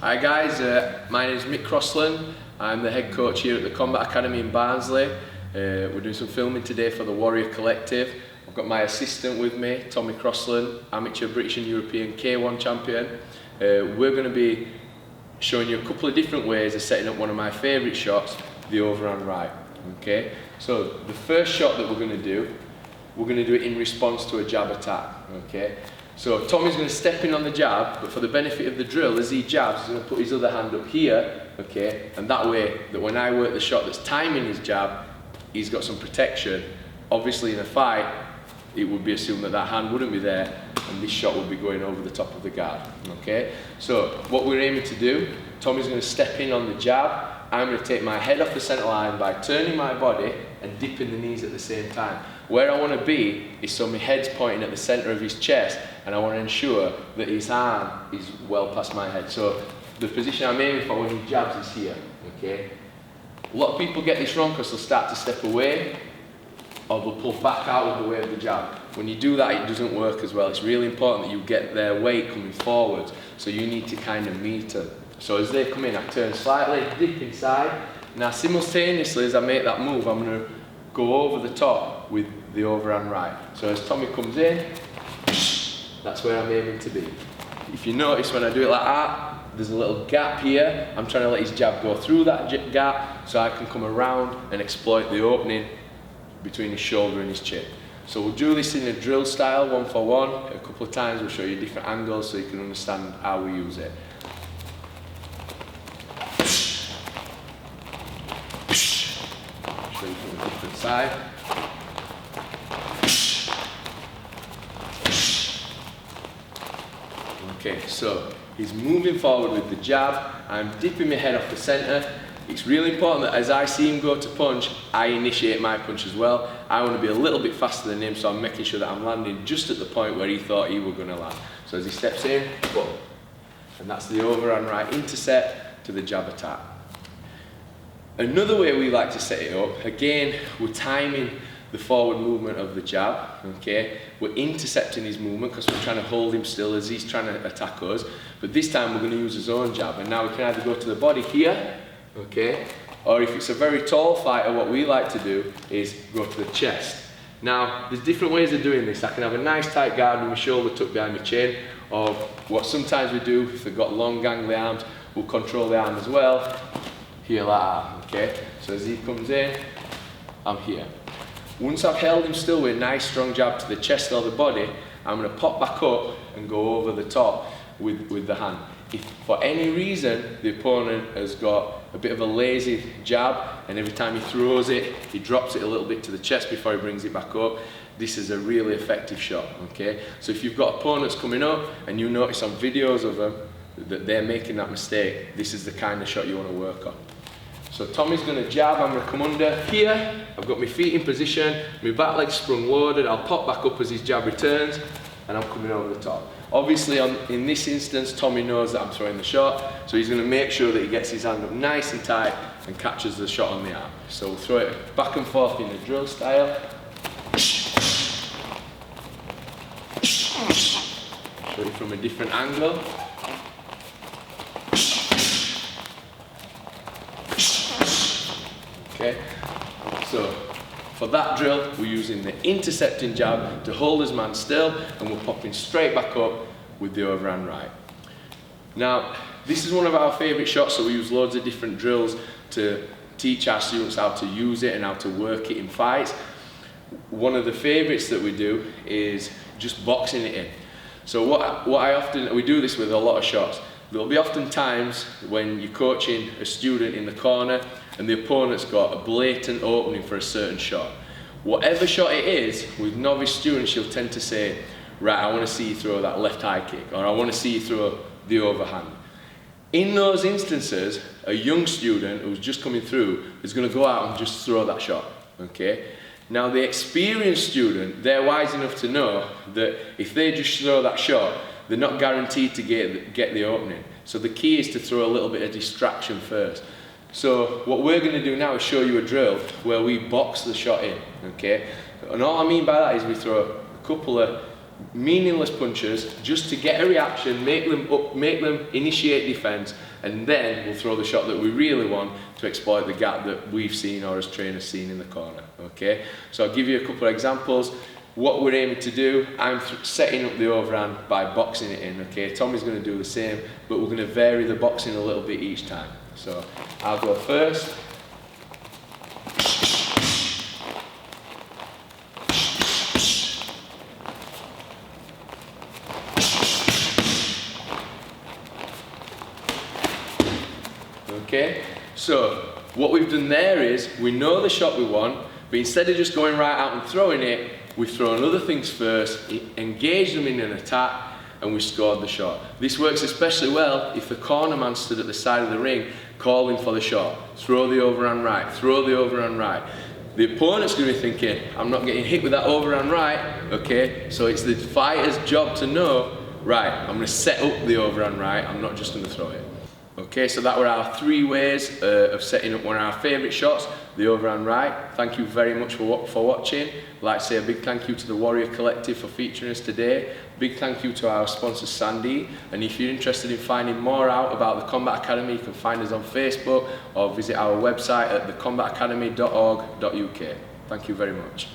Hi guys, my name is Mick Crossland. I'm the head coach here at the Combat Academy in Barnsley. We're doing some filming today for the Warrior Collective. I've got my assistant with me, Tommy Crossland, amateur British and European K1 champion. We're going to be showing you a couple of different ways of setting up one of my favourite shots, the overhand right. Okay, so the first shot that we're going to do it in response to a jab attack. Okay, so Tommy's going to step in on the jab, but for the benefit of the drill, as he jabs, he's going to put his other hand up here. Okay, and that way, that when I work the shot that's timing his jab, he's got some protection. Obviously, in a fight, it would be assumed that that hand wouldn't be there, and this shot would be going over the top of the guard. Okay, so what we're aiming to do, Tommy's going to step in on the jab. I'm going to take my head off the centre line by turning my body and dipping the knees at the same time. Where I want to be is so my head's pointing at the centre of his chest, and I want to ensure that his arm is well past my head. So the position I'm aiming for when he jabs is here. Okay. A lot of people get this wrong because they'll start to step away, or they'll pull back out of the way of the jab. When you do that, it doesn't work as well. It's really important that you get their weight coming forwards, so you need to kind of meter. So as they come in, I turn slightly, dip inside. Now simultaneously as I make that move, I'm going to go over the top with the overhand right. So as Tommy comes in, that's where I'm aiming to be. If you notice when I do it like that, there's a little gap here. I'm trying to let his jab go through that gap so I can come around and exploit the opening between his shoulder and his chin. So we'll do this in a drill style, one for one. A couple of times we'll show you different angles so you can understand how we use it. Show you from a different side. Okay, so he's moving forward with the jab. I'm dipping my head off the centre. It's really important that as I see him go to punch, I initiate my punch as well. I want to be a little bit faster than him, so I'm making sure that I'm landing just at the point where he thought he was going to land. So as he steps in, boom. And that's the overhand right intercept to the jab attack. Another way we like to set it up, again, we're timing the forward movement of the jab. Okay, we're intercepting his movement because we're trying to hold him still as he's trying to attack us. But this time we're going to use his own jab, and now we can either go to the body here, okay, or if it's a very tall fighter, what we like to do is go to the chest. Now, there's different ways of doing this. I can have a nice tight guard with my shoulder tucked behind my chin, or what sometimes we do, if they've got long gangly arms, we'll control the arm as well, here like that, okay? So as he comes in, I'm here. Once I've held him still with a nice strong jab to the chest or the body, I'm going to pop back up and go over the top with the hand. If for any reason the opponent has got a bit of a lazy jab and every time he throws it, he drops it a little bit to the chest before he brings it back up, this is a really effective shot. Okay, so if you've got opponents coming up and you notice on videos of them that they're making that mistake, this is the kind of shot you want to work on. So Tommy's going to jab, I'm going to come under here, I've got my feet in position, my back leg sprung loaded, I'll pop back up as his jab returns, and I'm coming over the top. Obviously in this instance, Tommy knows that I'm throwing the shot, so he's going to make sure that he gets his hand up nice and tight and catches the shot on the arm. So we'll throw it back and forth in a drill style. Show it from a different angle. Okay, so for that drill, we're using the intercepting jab to hold his man still, and we're popping straight back up with the overhand right. Now, this is one of our favourite shots, so we use loads of different drills to teach our students how to use it and how to work it in fights. One of the favourites that we do is just boxing it in. So we do this with a lot of shots. There'll be often times when you're coaching a student in the corner and the opponent's got a blatant opening for a certain shot. Whatever shot it is, with novice students, you'll tend to say, right, I want to see you throw that left high kick, or I want to see you throw the overhand. In those instances, a young student who's just coming through is going to go out and just throw that shot. Okay? Now the experienced student, they're wise enough to know that if they just throw that shot, they're not guaranteed to get the opening. So the key is to throw a little bit of distraction first. So what we're going to do now is show you a drill where we box the shot in, okay? And all I mean by that is we throw a couple of meaningless punches just to get a reaction, make them initiate defence, and then we'll throw the shot that we really want to exploit the gap that we've seen or as trainers seen in the corner. Okay, so I'll give you a couple of examples. What we're aiming to do, I'm setting up the overhand by boxing it in. Okay, Tommy's going to do the same, but we're going to vary the boxing a little bit each time. So I'll go first. Okay, so what we've done there is we know the shot we want, but instead of just going right out and throwing it, we've thrown other things first, engaged them in an attack, and we scored the shot. This works especially well if the corner man stood at the side of the ring calling for the shot. Throw the overhand right, throw the overhand right. The opponent's going to be thinking, I'm not getting hit with that overhand right, okay? So it's the fighter's job to know, right, I'm going to set up the overhand right, I'm not just going to throw it. Okay, so that were our 3 ways of setting up one of our favourite shots, the overhand right. Thank you very much for watching. I'd like to say a big thank you to the Warrior Collective for featuring us today. Big thank you to our sponsor Sandy. And if you're interested in finding more out about the Combat Academy, you can find us on Facebook or visit our website at thecombatacademy.org.uk. Thank you very much.